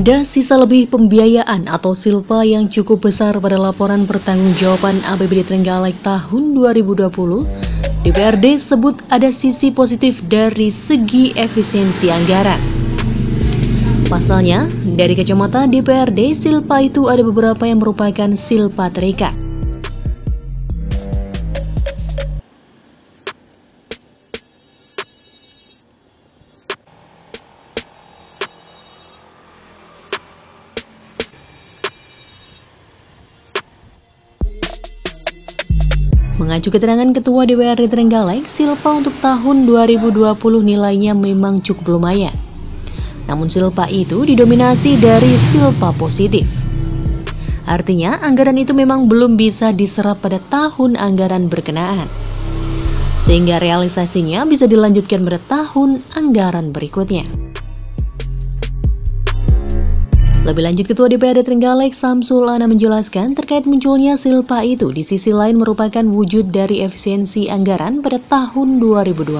Ada sisa lebih pembiayaan atau silpa yang cukup besar pada laporan pertanggungjawaban APBD Trenggalek tahun 2020. DPRD sebut ada sisi positif dari segi efisiensi anggaran. Pasalnya, dari kacamata DPRD, silpa itu ada beberapa yang merupakan silpa terikat. Mengacu keterangan Ketua DPRD Trenggalek, silpa untuk tahun 2020 nilainya memang cukup lumayan. Namun silpa itu didominasi dari silpa positif. Artinya, anggaran itu memang belum bisa diserap pada tahun anggaran berkenaan. Sehingga realisasinya bisa dilanjutkan pada tahun anggaran berikutnya. Lebih lanjut, Ketua DPRD Trenggalek Samsul Ana menjelaskan terkait munculnya silpa itu di sisi lain merupakan wujud dari efisiensi anggaran pada tahun 2020.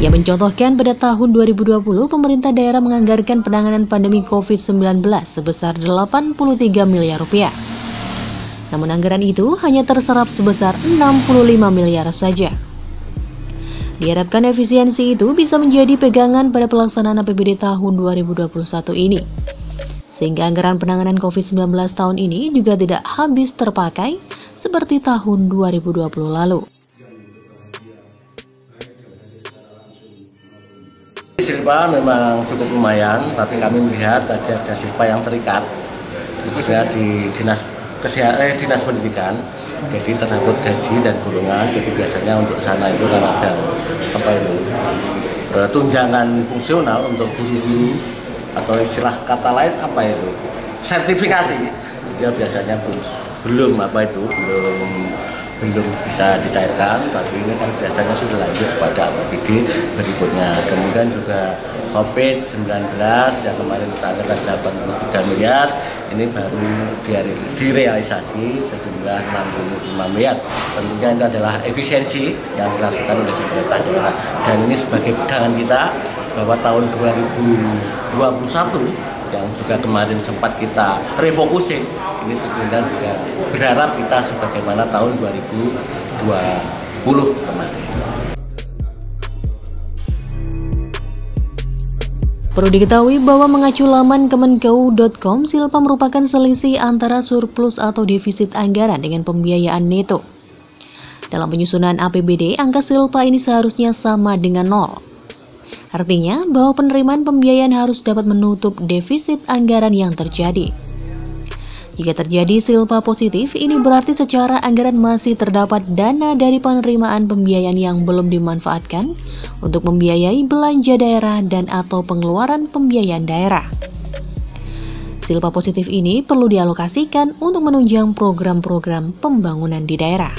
Ia mencontohkan pada tahun 2020 pemerintah daerah menganggarkan penanganan pandemi COVID-19 sebesar 83 miliar rupiah. Namun anggaran itu hanya terserap sebesar 65 miliar saja. Diharapkan efisiensi itu bisa menjadi pegangan pada pelaksanaan APBD tahun 2021 ini. Sehingga anggaran penanganan COVID-19 tahun ini juga tidak habis terpakai seperti tahun 2020 lalu. Silpa memang cukup lumayan, tapi kami melihat ada silpa yang terikat, khususnya di dinas pendidikan. Jadi terdapat gaji dan golongan, jadi biasanya untuk sana itu kan ada tunjangan fungsional untuk guru-guru, atau istilah kata lain sertifikasi. Dia biasanya belum bisa dicairkan, tapi ini kan biasanya sudah lanjut pada APBD berikutnya. Kemudian juga COVID-19 yang kemarin kita anggarkan 83 miliar, ini baru direalisasi sejumlah 65 miliar. Tentunya ini adalah efisiensi yang dilakukan oleh pemerintah daerah. Dan ini sebagai pegangan kita bahwa tahun 2021 yang juga kemarin sempat kita refocusing, ini tentunya juga berharap kita sebagaimana tahun 2020 kemarin. Perlu diketahui bahwa mengacu laman kemenkeu.com, silpa merupakan selisih antara surplus atau defisit anggaran dengan pembiayaan neto. Dalam penyusunan APBD, angka silpa ini seharusnya sama dengan 0. Artinya bahwa penerimaan pembiayaan harus dapat menutup defisit anggaran yang terjadi. Jika terjadi silpa positif, ini berarti secara anggaran masih terdapat dana dari penerimaan pembiayaan yang belum dimanfaatkan untuk membiayai belanja daerah dan atau pengeluaran pembiayaan daerah. Silpa positif ini perlu dialokasikan untuk menunjang program-program pembangunan di daerah.